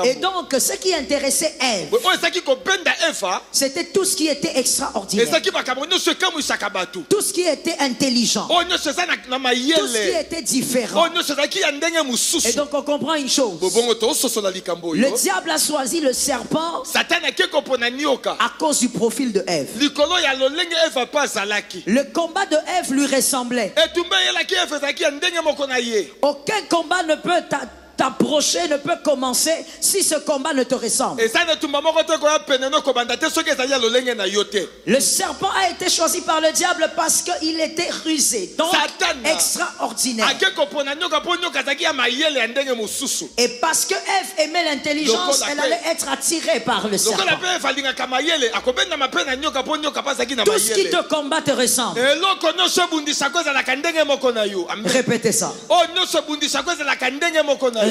Et donc, ce qui intéressait Ève, c'était tout ce qui était extraordinaire, tout ce qui était intelligent, tout ce qui était différent. Et donc, on comprend une chose. Le diable a choisi le serpent à cause du profil de Ève. Le combat de Ève lui ressemblait. Aucun combat ne peut t'approcher, ne peut commencer si ce combat ne te ressemble. Le serpent a été choisi par le diable parce qu'il était rusé, donc extraordinaire. Et parce que Ève aimait l'intelligence, elle allait être attirée par le serpent. Tout ce qui te combat te ressemble. Répétez ça.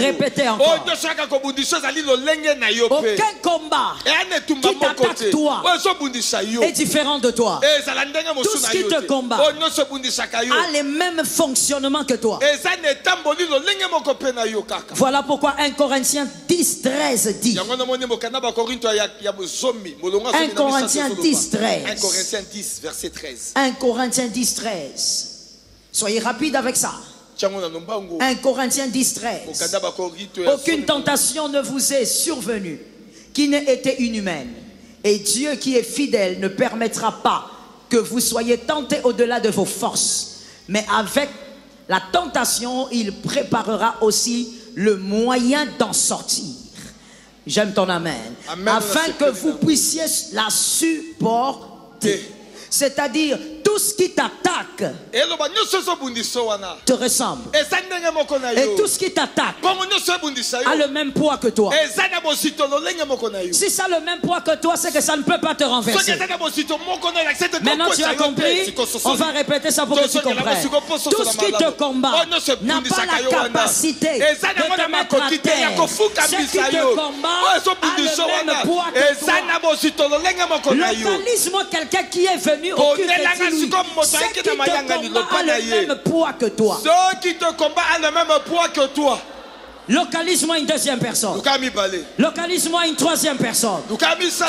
Répétez encore. Aucun combat qui t'attaque toi est différent de toi. Tout ce qui te combat a les mêmes fonctionnements que toi. Voilà pourquoi 1 Corinthiens 10, 13 dit. 1 Corinthiens 10, 13. 1 Corinthiens 10, verset 13. 1 Corinthiens 10, 13. Soyez rapide avec ça. 1 Corinthiens 10, 13. Aucune tentation ne vous est survenue qui n'ait été inhumaine. Et Dieu qui est fidèle ne permettra pas que vous soyez tentés au-delà de vos forces. Mais avec la tentation, il préparera aussi le moyen d'en sortir. J'aime ton amen. Afin que vous puissiez la supporter. C'est-à-dire, tout ce qui t'attaque te ressemble. Et tout ce qui t'attaque a le même poids que toi. Si ça a le même poids que toi, c'est que ça ne peut pas te renverser. Maintenant tu as compris. On va répéter ça pour que tu comprennes. Tout ce qui te combat n'a pas la capacité de te mettre à terre. Ce qui te combat a le même poids que toi. Localise-moi quelqu'un qui est venu au culte de lui. Ce qui te combat a le même poids que toi. Ce qui te combat a le même poids que toi. Localise-moi une deuxième personne. Localise-moi une troisième personne.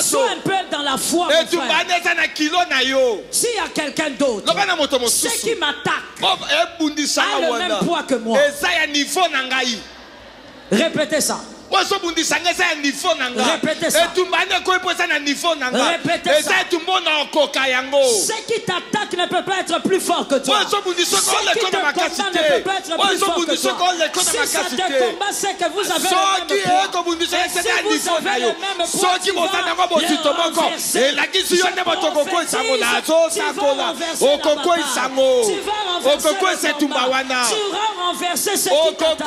Sois un peu dans la foi, mon frère. S'il y a quelqu'un d'autre, ce qui m'attaque a le même poids que moi. Répétez ça. Répétez ça. Répétez ça. Ce qui t'attaque ne peut pas être plus fort que toi. Ce qui te combat ne peut pas être plus fort que toi. Si ça te combat, c'est que vous avez le même poids. Et si vous avez le même poids, tu vas renverser ce qui t'attaque.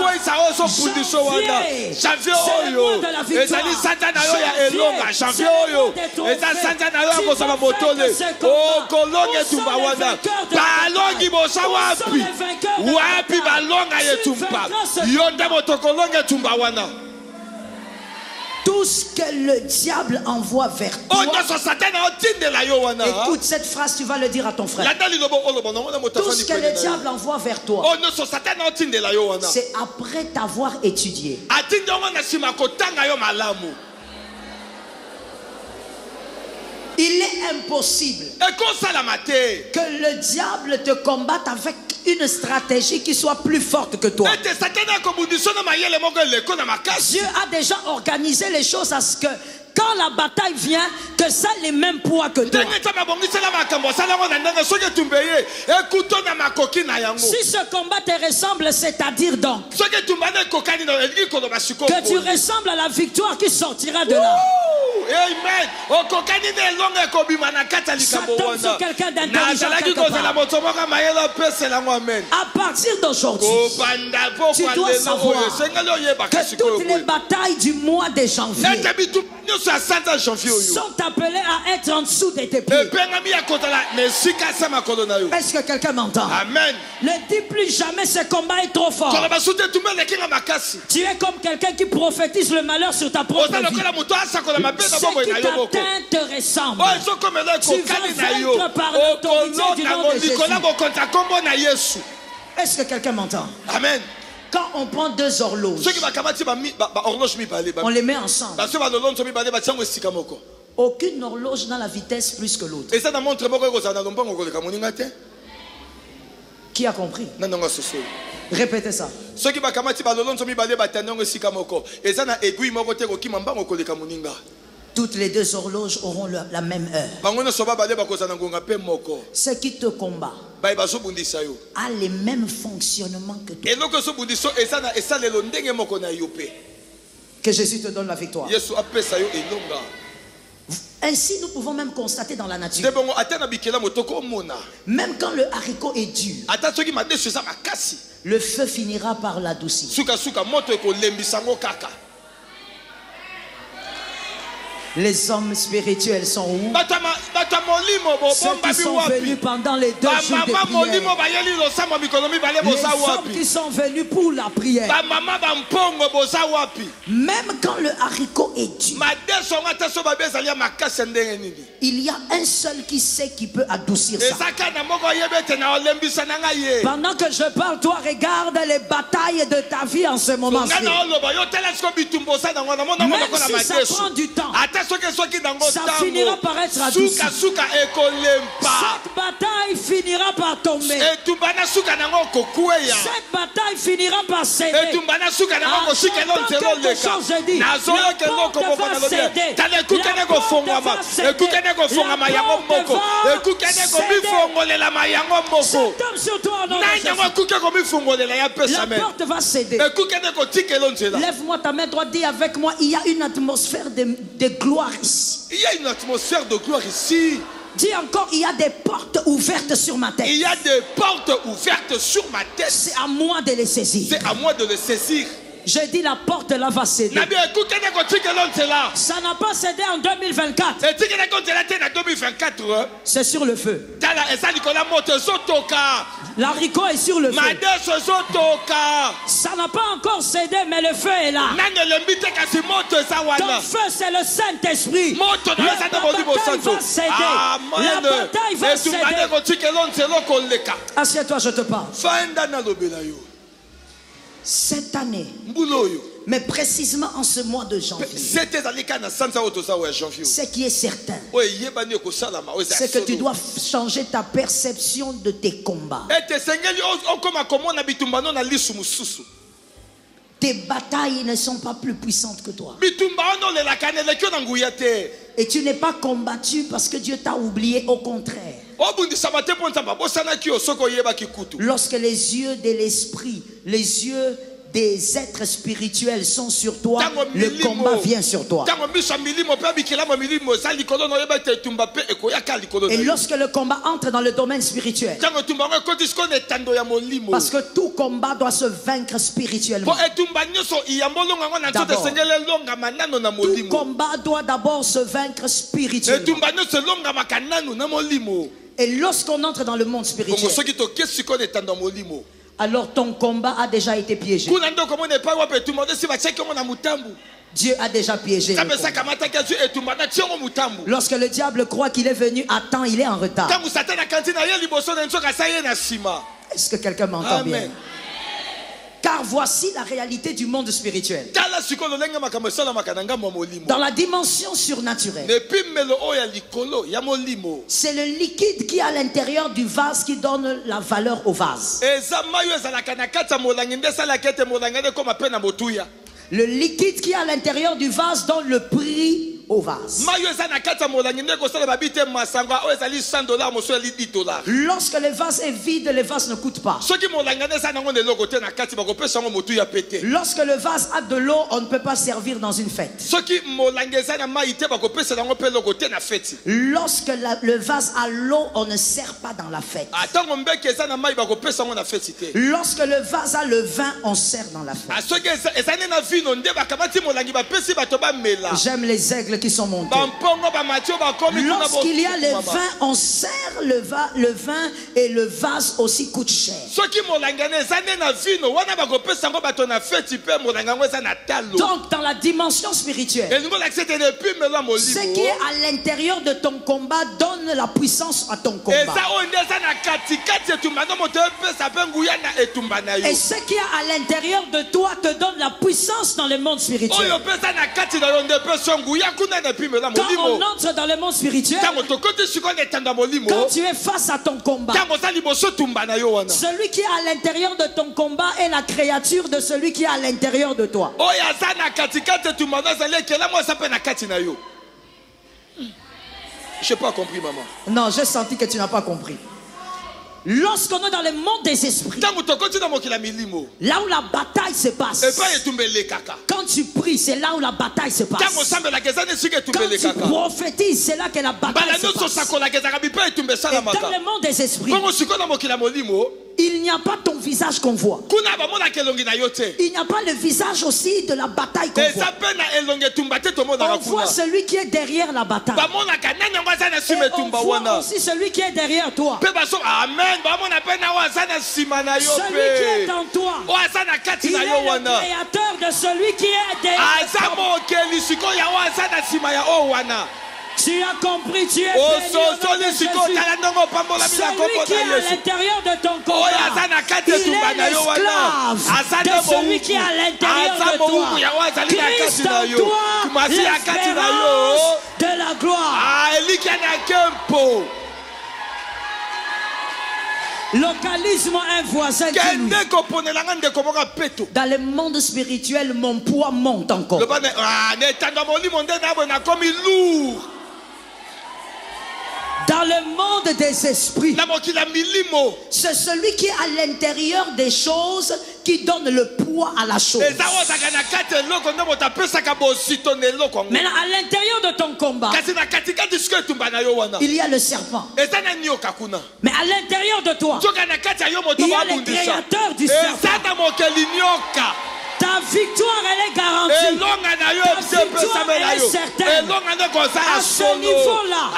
Janvier oyo ezali santa na yo ya elonga janvier oyo ezali santa na yo ya kosala motole okolonga etumba wana balongi bosa wapi balonga etumba yo nde moto kolonga etumba wana. Tout ce que le diable envoie vers toi. Écoute cette phrase, tu vas le dire à ton frère. Tout ce que le diable envoie vers toi, c'est après t'avoir étudié. Il est impossible que le diable te combatte avec une stratégie qui soit plus forte que toi. Dieu a déjà organisé les choses à ce que quand la bataille vient, que ça ait les mêmes poids que toi. Si ce combat te ressemble, c'est-à-dire donc que tu ressembles à la victoire qui sortira de là. Ça tombe sur quelqu'un d'intelligent quelque part. À partir d'aujourd'hui, tu dois savoir que toutes les batailles du mois de janvier sont appelés à être en dessous de tes pieds. Est-ce que quelqu'un m'entend? Amen. Ne dis plus jamais ce combat est trop fort. Tu es comme quelqu'un qui prophétise le malheur sur ta propre vie. Ce qui t'atteint te ressemble. Tu vas vaincre par l'autorité du nom de Jésus. Est-ce que quelqu'un m'entend? Amen. Quand on prend deux horloges, on les met ensemble. Aucune horloge n'a la vitesse plus que l'autre. Qui a compris? Répétez ça. Toutes les deux horloges auront la même heure. Ce qui te combat a les mêmes fonctionnements que toi. Que Jésus te donne la victoire. Ainsi, nous pouvons même constater dans la nature. Même quand le haricot est dur, le feu finira par l'adoucir. Les hommes spirituels sont où? Ceux qui sont venus pendant les 2 jours de prière. Les hommes qui sont venus pour la prière. Même quand le haricot est dur, il y a un seul qui sait qui peut adoucir ça. Pendant que je parle, toi regarde les batailles de ta vie en ce moment. Même si ça prend du temps, ça finira par être adouci. Cette bataille finira par tomber. Cette bataille finira par céder. Quelque chose, je dis. La porte va céder. La porte va céder. Cet homme sur toi, non, la porte va céder. Lève-moi ta main droite, dis avec moi, il y a une atmosphère de gloire ici. Il y a une atmosphère de gloire ici. Dis encore, il y a des portes ouvertes sur ma tête. Il y a des portes ouvertes sur ma tête. C'est à moi de les saisir. C'est à moi de les saisir. J'ai dit la porte là va céder. Ça n'a pas cédé en 2024. C'est sur le feu. L'haricot est sur le feu. Ça n'a pas encore cédé, mais le feu est là. Ton feu, c'est le Saint-Esprit. La bataille va céder. La bataille va céder. Assieds-toi, je te parle. Cette année, mais précisément en ce mois de janvier, ce qui est certain, c'est que tu dois changer ta perception de tes combats. Tes batailles ne sont pas plus puissantes que toi. Et tu n'es pas combattu parce que Dieu t'a oublié, au contraire. Lorsque les yeux de l'esprit, les yeux des êtres spirituels sont sur toi, le combat vient sur toi. Et lorsque le combat entre dans le domaine spirituel, parce que tout combat doit se vaincre spirituellement. Tout combat doit d'abord se vaincre spirituellement. Et lorsqu'on entre dans le monde spirituel, alors ton combat a déjà été piégé. Dieu a déjà piégé. Lorsque le diable croit qu'il est venu à temps, il est en retard. Est-ce que quelqu'un m'entend bien? Car voici la réalité du monde spirituel. Dans la dimension surnaturelle, c'est le liquide qui est à l'intérieur du vase qui donne la valeur au vase. Le liquide qui est à l'intérieur du vase donne le prix au vase. Lorsque le vase est vide, le vase ne coûte pas. Lorsque le vase a de l'eau, on ne peut pas servir dans une fête. Lorsque le vase a l'eau, on ne sert pas dans la fête. Lorsque le vase a le vin, on sert dans la fête. J'aime les aigles siècles qui sont montés. Lorsqu'il y a le vin, on sert le vin et le vase aussi coûte cher. Donc dans la dimension spirituelle, ce qui est à l'intérieur de ton combat donne la puissance à ton combat. Et ce qui est à l'intérieur de toi te donne la puissance dans le monde spirituel. Quand on entre dans le monde spirituel, quand tu es face à ton combat, celui qui est à l'intérieur de ton combat est la créature de celui qui est à l'intérieur de toi. Je n'ai pas compris, maman. Non, j'ai senti que tu n'as pas compris. Lorsqu'on est dans le monde des esprits, là où la bataille se passe, quand tu pries, c'est là où la bataille se passe. Quand tu prophétises, c'est là que la bataille se passe. Et dans le monde des esprits, il n'y a pas ton visage qu'on voit. Il n'y a pas le visage aussi de la bataille qu'on voit. On voit celui qui est derrière la bataille. Et on voit aussi celui qui est derrière toi. Celui qui est en toi, il est le créateur de celui qui est derrière toi. Tu as compris, tu es béni au nom de Jésus. Celui qui est à l'intérieur de ton combat, il est l'esclave de celui qui est à l'intérieur de toi. Christ en toi, l'espérance de la gloire. Localise-moi un voisin qui lui. Dans le monde spirituel, mon poids monte encore. Dans le monde des esprits, c'est celui qui est à l'intérieur des choses qui donne le poids à la chose. Maintenant, à l'intérieur de ton combat, il y a le serpent. Mais à l'intérieur de toi, il y a le créateur du serpent. Ta victoire, elle est garantie. Ta victoire, elle est certaine. À ce niveau-là,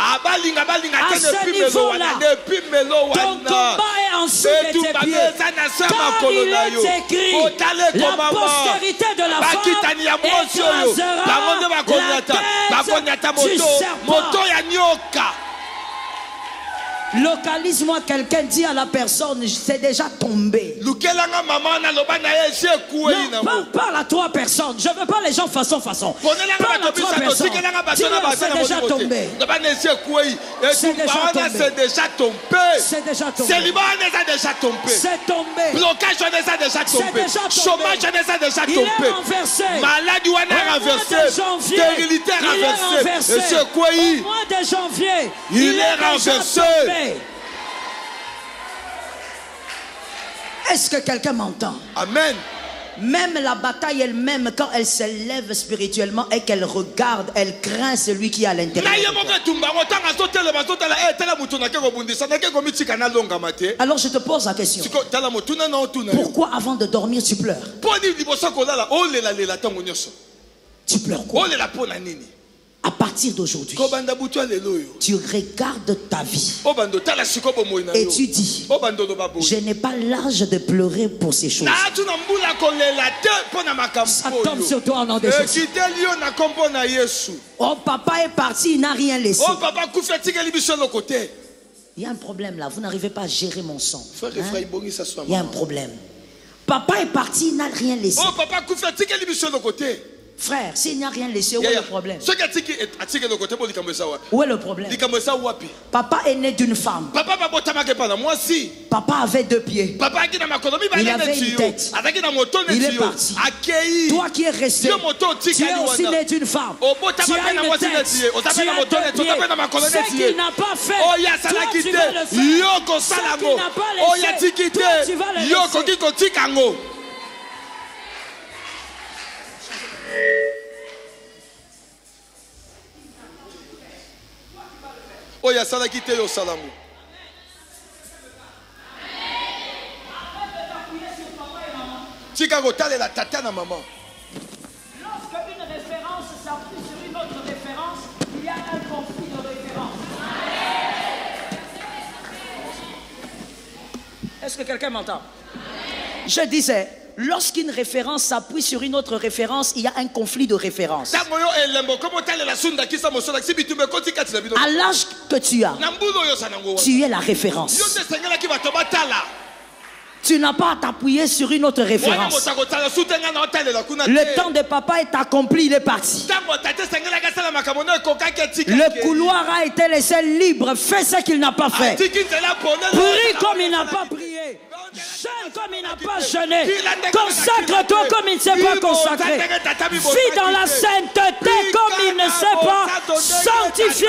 ton combat est en dessous de tes pieds. Car il est écrit, la postérité de la femme écrasera la tête du serpent. Localise-moi quelqu'un, dit à la personne, c'est déjà tombé. Non, parle à trois personnes. Je ne veux pas les gens façon. Parle à trois personnes. Dis-leur, c'est déjà tombé. C'est déjà tombé. C'est déjà tombé. C'est tombé. Blocage est déjà tombé. Chômage est déjà tombé. Il est renversé. Maladie est renversée. Stérilité est renversée. Au mois de janvier, il est renversé. Est-ce que quelqu'un m'entend? Amen. Même la bataille elle-même, quand elle s'élève spirituellement et qu'elle regarde, elle craint celui qui est à l'intérieur. Alors je te pose la question. Pourquoi avant de dormir tu pleures? Tu pleures quoi? À partir d'aujourd'hui, tu regardes ta vie et tu dis, je n'ai pas l'âge de pleurer pour ces choses. Ça tombe sur toi au nom de Jésus. Oh, papa est parti, il n'a rien laissé. Il y a un problème là, vous n'arrivez pas à gérer mon sang. Hein? Il y a un problème. Papa est parti, il n'a rien laissé. Frère, s'il n'y a rien laissé, où est le problème? Où est le problème? Papa est né d'une femme. Papa avait deux pieds. Il avait une tête. Il est parti. Toi qui es resté, tu es aussi né d'une femme. Tu as une tête. Tu as deux pieds. Ce qu'il n'a pas fait, toi tu vas le faire. Ce qu'il n'a pas laissé, toi tu vas le laisser. Oya sala kite yo salamu. Tika kotale la tata na maman. Lorsque une référence s'appuie sur une autre référence, Est-ce que quelqu'un m'entend? Je disais, lorsqu'une référence s'appuie sur une autre référence, il y a un conflit de référence. À l'âge que tu as, tu es la référence. Tu n'as pas à t'appuyer sur une autre référence. Le temps de papa est accompli, il est parti. Le couloir a été laissé libre. Fais ce qu'il n'a pas fait. Prie comme il n'a pas prié. Jeûne comme il n'a pas jeûné. Consacre-toi comme il ne s'est pas consacré. Vis dans la sainteté comme il ne s'est pas sanctifié.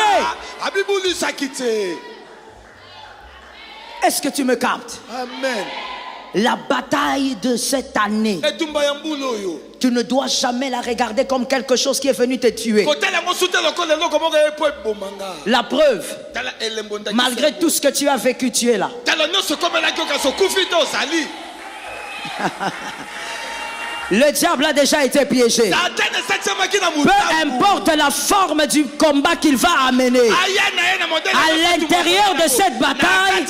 Est-ce que tu me captes? Amen. La bataille de cette année, tu ne dois jamais la regarder comme quelque chose qui est venu te tuer. La preuve, malgré tout ce que tu as vécu, tu es là. Le diable a déjà été piégé. Peu importe la forme du combat qu'il va amener, à l'intérieur de cette bataille,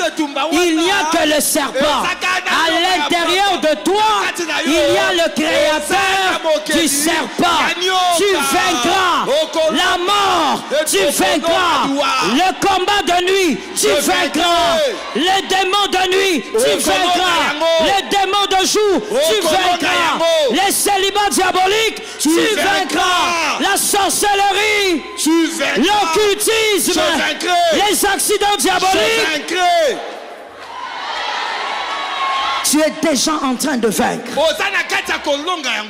il n'y a que le serpent. À l'intérieur de toi, il y a le créateur du serpent. Tu vaincras la mort, tu vaincras le combat de nuit, tu vaincras les démons de nuit, tu vaincras les démons de jour, tu vaincras les célibats diaboliques, tu vaincras la sorcellerie, l'occultisme, les accidents diaboliques. Tu es déjà en train de vaincre.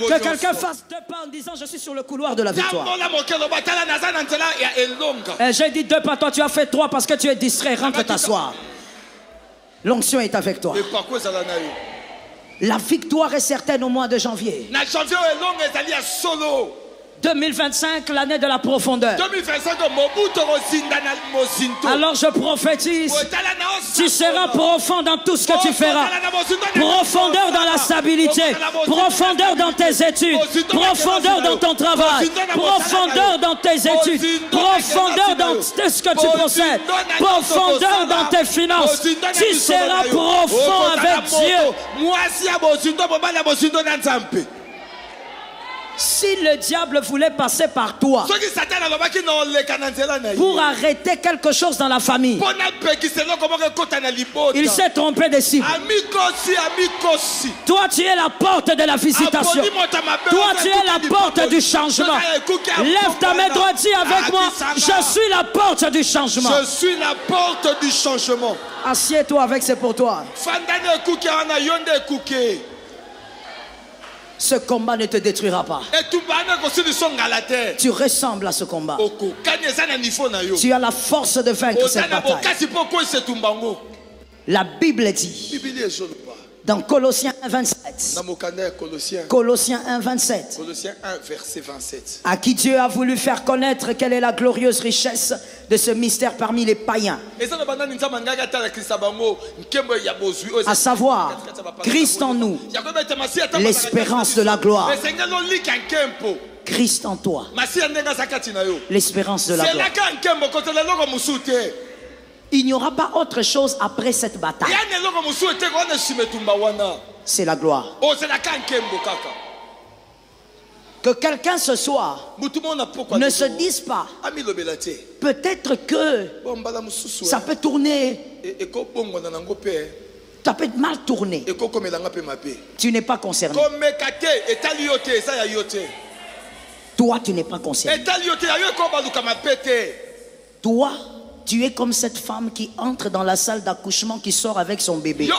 Que quelqu'un fasse deux pas en disant je suis sur le couloir de la victoire. J'ai dit deux pas, toi tu as fait trois parce que tu es distrait. Rentre t'asseoir. L'onction est avec toi. La victoire est certaine au mois de janvier. 2025, l'année de la profondeur. Alors je prophétise, tu seras profond dans tout ce que tu feras. Profondeur dans la stabilité, profondeur dans tes études, profondeur dans ton travail, profondeur dans tes études, profondeur dans tout ce que tu possèdes, profondeur dans tes finances. Tu seras profond avec Dieu. Si le diable voulait passer par toi pour arrêter quelque chose dans la famille, il s'est trompé de cible. Toi tu es la porte de la visitation. Toi tu es la porte du changement. Lève ta main droite, dis avec moi, je suis la porte du changement. Je suis la porte du changement. Assieds-toi avec, c'est pour toi. Ce combat ne te détruira pas. Tu ressembles à ce combat. Tu as la force de vaincre cette bataille. La Bible dit dans Colossiens 1,27. Colossiens 1,27. Colossiens 1, verset 27. À qui Dieu a voulu faire connaître quelle est la glorieuse richesse de ce mystère parmi les païens. À savoir, Christ en nous, l'espérance de la gloire. Christ en toi, l'espérance de la gloire. Il n'y aura pas autre chose après cette bataille. C'est la gloire. Que quelqu'un ce soir ne se dise pas, peut-être que ça peut tourner, ça peut mal tourner. Tu n'es pas concerné. Toi, tu n'es pas concerné. Toi, tu es comme cette femme qui entre dans la salle d'accouchement, qui sort avec son bébé.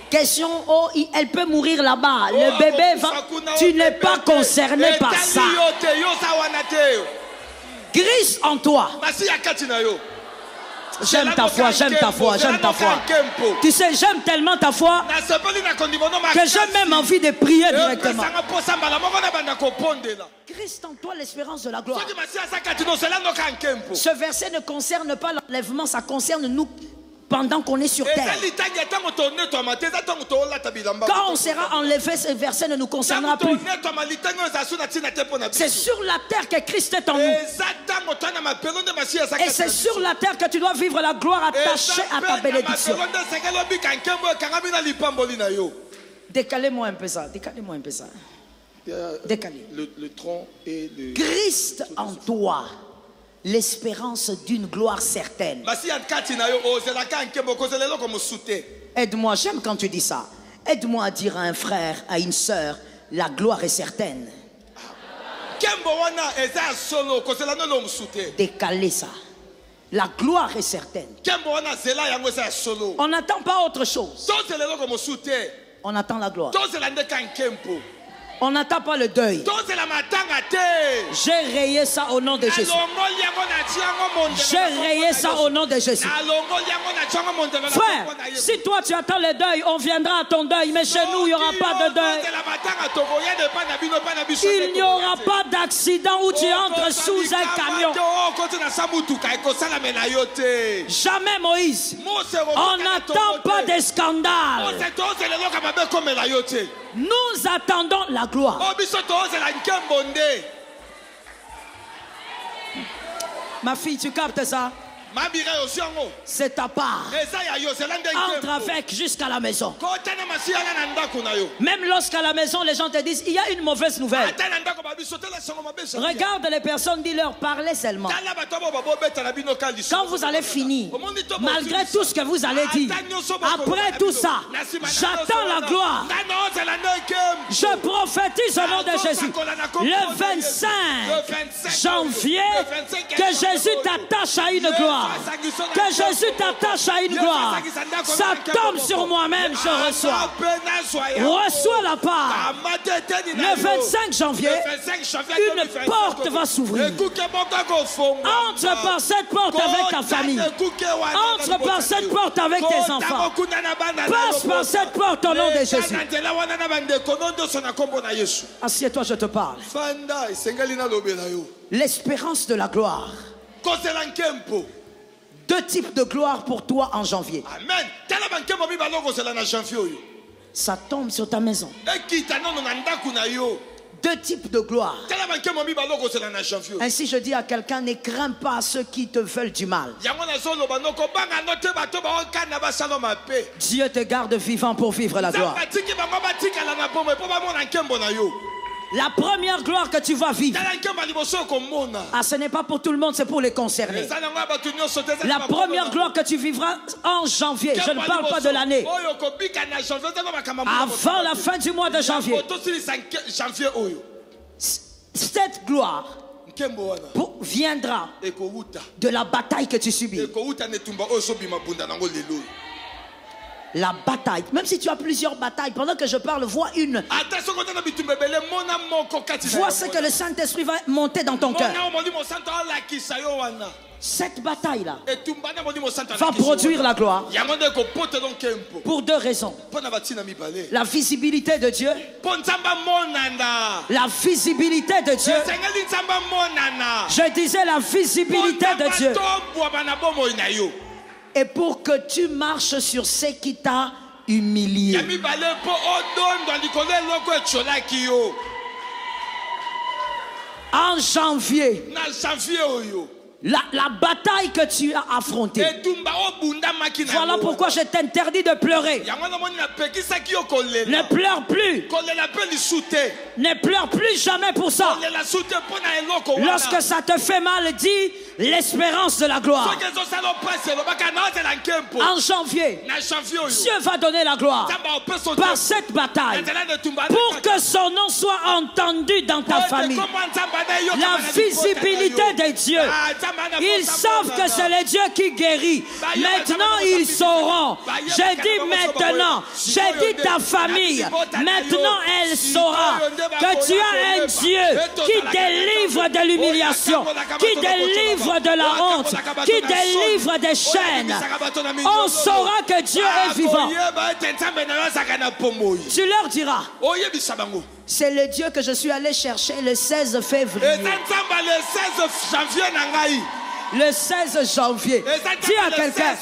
Question, oh, elle peut mourir là-bas. Le bébé va... Tu n'es pas concerné par ça. Christ en toi. J'aime ta foi, j'aime ta foi, j'aime ta foi. Tu sais, j'aime tellement ta foi que j'ai même envie de prier directement. Christ en toi, l'espérance de la gloire. Ce verset ne concerne pas l'enlèvement, ça concerne nous pendant qu'on est sur terre. Quand on sera enlevé, ce verset ne nous concernera plus. C'est sur la terre que Christ est en nous. Et c'est sur la terre que tu dois vivre la gloire attachée à ta bénédiction. Décalez-moi un peu ça. Décalez-moi un peu ça. Décalez. Le tronc et le... Christ en toi, l'espérance d'une gloire certaine. Aide-moi, j'aime quand tu dis ça. Aide-moi à dire à un frère, à une sœur, la gloire est certaine. Décalez ça. La gloire est certaine. On n'attend pas autre chose. On attend la gloire. On n'attend pas le deuil. J'ai rayé ça au nom de Jésus. J'ai rayé ça au nom de Jésus. Frère, si toi tu attends le deuil, on viendra à ton deuil. Mais chez nous, il n'y aura pas de deuil. Il n'y aura pas d'accident où tu entres sous un camion. Jamais Moïse. On n'attend pas de scandale. Nous attendons la gloire. Ma fille, tu captes ça? C'est ta part. Entre avec jusqu'à la maison. Même lorsqu'à la maison les gens te disent il y a une mauvaise nouvelle. Regarde les personnes, dis-leur parlez seulement. Quand vous allez finir, malgré tout ce que vous allez dire, après tout ça, j'attends la gloire. Je prophétise au nom de Jésus. Le 25 janvier, que Jésus t'attache à une gloire. Que Jésus t'attache à une gloire. Ça tombe sur moi-même, je reçois. Reçois la part. Le 25 janvier, une porte va s'ouvrir. Entre par cette porte avec ta famille. Entre par cette porte avec tes enfants. Passe par cette porte au nom de Jésus. Assieds-toi, je te parle. L'espérance de la gloire. Deux types de gloire pour toi en janvier. Amen. Ça tombe sur ta maison. Deux types de gloire. Ainsi je dis à quelqu'un, ne crains pas ceux qui te veulent du mal. Dieu te garde vivant pour vivre la gloire. La première gloire que tu vas vivre, ce n'est pas pour tout le monde, c'est pour les concernés. La première gloire que tu vivras en janvier, je ne parle pas de l'année, avant la fin du mois de janvier, cette gloire viendra de la bataille que tu subis. La bataille, même si tu as plusieurs batailles, pendant que je parle, vois une. Vois ce que le Saint-Esprit va monter dans ton cœur. Cette bataille-là va produire la gloire pour deux raisons. La visibilité de Dieu. La visibilité de Dieu. Je disais la visibilité de Dieu. Et pour que tu marches sur ce qui t'a humilié. En janvier, la bataille que tu as affrontée. Voilà pourquoi je t'interdis de pleurer. Ne pleure plus. Ne pleure plus jamais pour ça. Lorsque ça te fait mal, dis l'espérance de la gloire. En janvier, Dieu va donner la gloire par cette bataille pour que son nom soit entendu dans ta famille. La visibilité de Dieu. Ils savent que c'est le Dieu qui guérit. Maintenant ils sauront. J'ai dit maintenant. J'ai dit ta famille. Maintenant elle saura que tu as un Dieu qui délivre de l'humiliation, qui délivre de la honte, qui délivre des chaînes. On saura que Dieu est vivant. Tu leur diras, c'est le Dieu que je suis allé chercher le 16 février. Le 16 janvier. Dis à quelqu'un,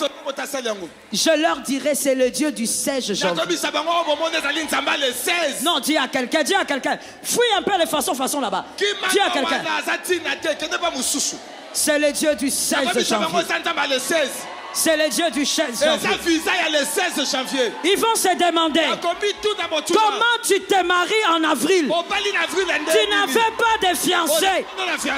Je leur dirai, c'est le Dieu du 16 janvier. Non, dis à quelqu'un, fouille un peu les façons là-bas. Dis à quelqu'un. C'est le Dieu du 16 janvier. C'est le Dieu du 16 janvier. Ils vont se demander comment tu te maries en avril. Tu n'avais pas de fiancé.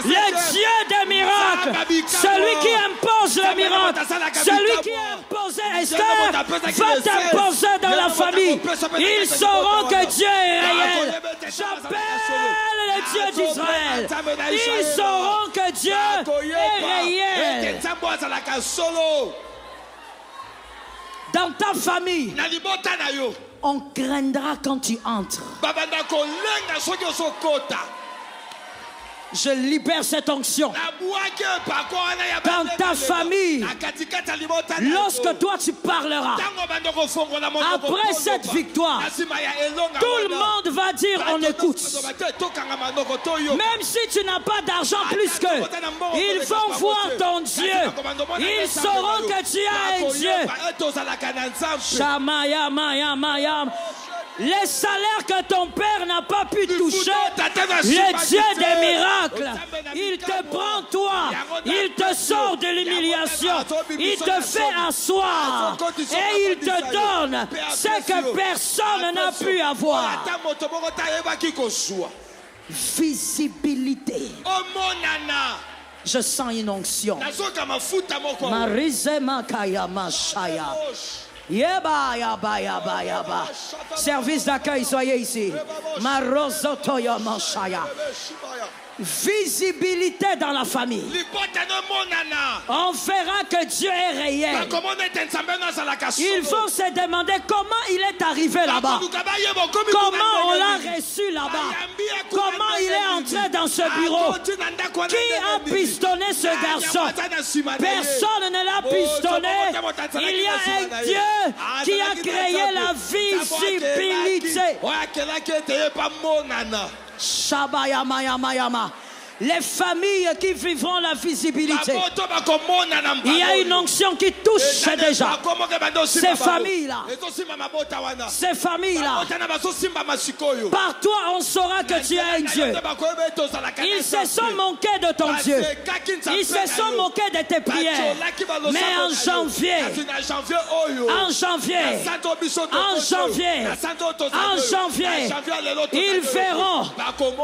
Le Dieu des miracles, celui qui impose le miracle, celui qui a imposé Esther, va t'imposer dans la famille. Ils sauront que Dieu est réel. J'appelle le Dieu d'Israël. Ils sauront que Dieu est réel. Dans ta famille, on craindra quand tu entres. Je libère cette onction dans ta famille. Lorsque toi tu parleras, après cette victoire, tout le monde va dire on écoute. Même si tu n'as pas d'argent plus qu'eux, ils vont voir ton Dieu. Ils sauront que tu as un Dieu. Shamaya, Maya, Maya. Les salaires que ton père n'a pas pu toucher, le Dieu des miracles, il te prend toi, il te sort de l'humiliation, il te fait asseoir et il te donne ce que personne n'a pu avoir. Visibilité. Je sens une onction. Marise Makaya Mashaya. Yeba, yaba, yaba, yaba. Service d'accueil, soyez ici. Marozotoya Mashaya. Visibilité dans la famille. On verra que Dieu est réel. Ils vont se demander comment il est arrivé là-bas. Comment on l'a reçu là-bas. Comment il est entré dans ce bureau. Qui a pistonné ce garçon? Personne ne l'a pistonné. Il y a un Dieu qui a créé la visibilité. Shabayamayama. Les familles qui vivront la visibilité. Il y a une onction qui touche déjà ces familles-là. Ces familles-là. Par toi, on saura que tu as un Dieu. Ils se sont moqués de ton Dieu. Ils se sont moqués de tes prières. Mais en janvier, ils verront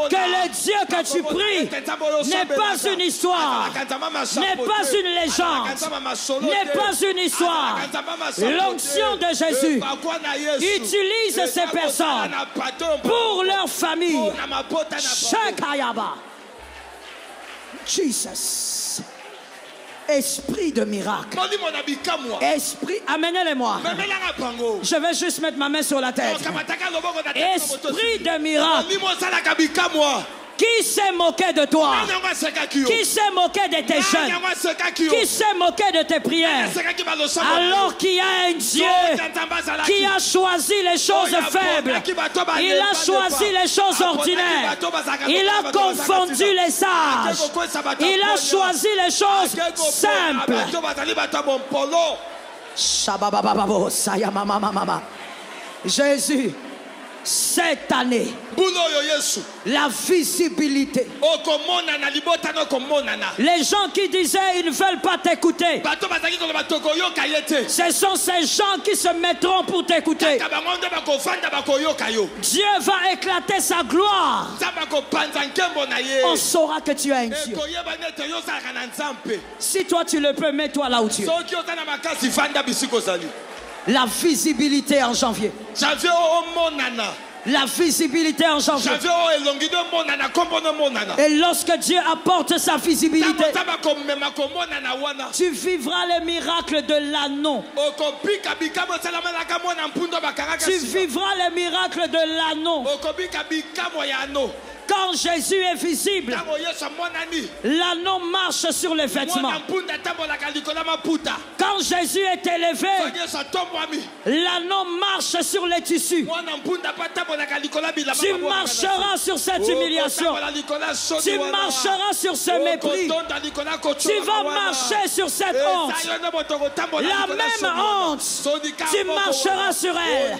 que le Dieu que tu pries n'est pas une histoire, n'est pas une légende, n'est pas une histoire. L'onction de Jésus utilise ces personnes pour leur famille. Shakayaba. Jesus. Esprit de miracle. Esprit, amenez-les-moi. Je vais juste mettre ma main sur la tête. Esprit de miracle. Qui s'est moqué de toi? Qui s'est moqué de tes jeunes? Qui s'est moqué de tes prières? Alors qu'il y a un Dieu qui a choisi les choses faibles. Il a choisi les choses ordinaires. Il a confondu les sages. Il a choisi les choses simples. Jésus, cette année, la visibilité. Les gens qui disaient ils ne veulent pas t'écouter, ce sont ces gens qui se mettront pour t'écouter. Dieu va éclater sa gloire. On saura que tu as un Dieu. Si toi tu le peux, mets-toi là où tu es. La visibilité en janvier. La visibilité en janvier. Et lorsque Dieu apporte sa visibilité, tu vivras le miracle de l'anneau. Tu vivras le miracle de l'anneau. Quand Jésus est visible, l'anneau marche sur les vêtements. Quand Jésus est élevé, l'anneau marche sur les tissus. Tu marcheras sur cette humiliation. Tu marcheras sur ce mépris. Tu vas marcher sur cette honte. La même honte, tu marcheras sur elle.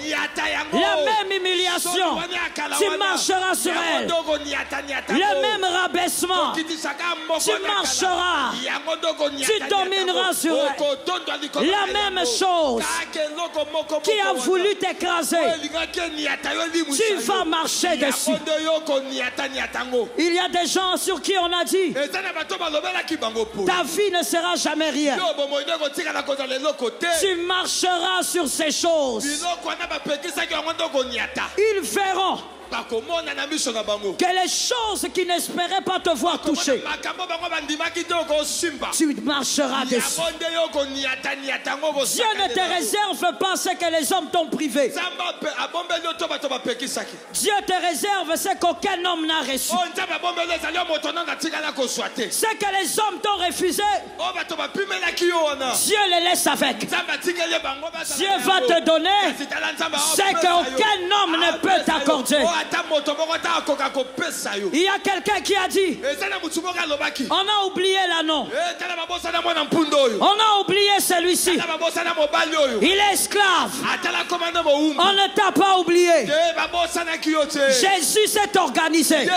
La même humiliation, tu marcheras sur elle. Le même rabaissement, tu marcheras. Tu domineras sur elle. La même chose qui a voulu t'écraser, tu vas marcher dessus. Il y a des gens sur qui on a dit ta vie ne sera jamais rien. Tu marcheras sur ces choses. Ils verront que les choses qui n'espéraient pas te voir toucher, tu marcheras dessus. Dieu ne te réserve pas ce que les hommes t'ont privé. Dieu te réserve ce qu'aucun homme n'a reçu. Ce que les hommes t'ont refusé, Dieu les laisse avec. Dieu va te donner ce qu'aucun homme ne peut t'accorder. Il y a quelqu'un qui a dit, on a oublié l'anneau. On a oublié celui-ci. Il est esclave. On ne t'a pas oublié. Jésus s'est organisé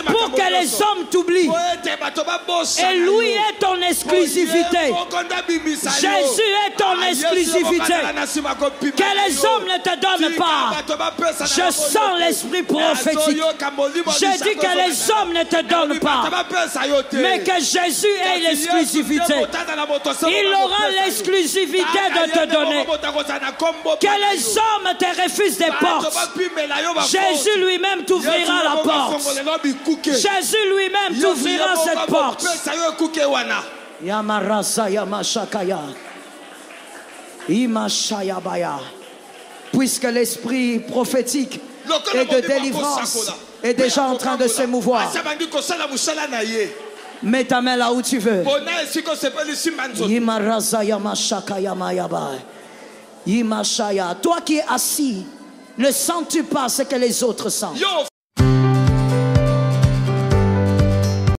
pour que les hommes t'oublient. Et lui est ton exclusivité. Jésus est ton exclusivité. Que les hommes ne te donnent pas. Je sens l'esprit prophétique. J'ai dit que les hommes ne te donnent pas, mais que Jésus ait l'exclusivité. Il aura l'exclusivité de te donner. Que les hommes te refusent des portes, Jésus lui-même t'ouvrira la porte. Jésus lui-même t'ouvrira cette porte. Yamarasa Yamashakaya Imashayabaya. Puisque l'esprit prophétique et de délivrance est déjà en train de s'émouvoir, mets ta main là où tu veux. Toi qui es assis, ne sens-tu pas ce que les autres sentent?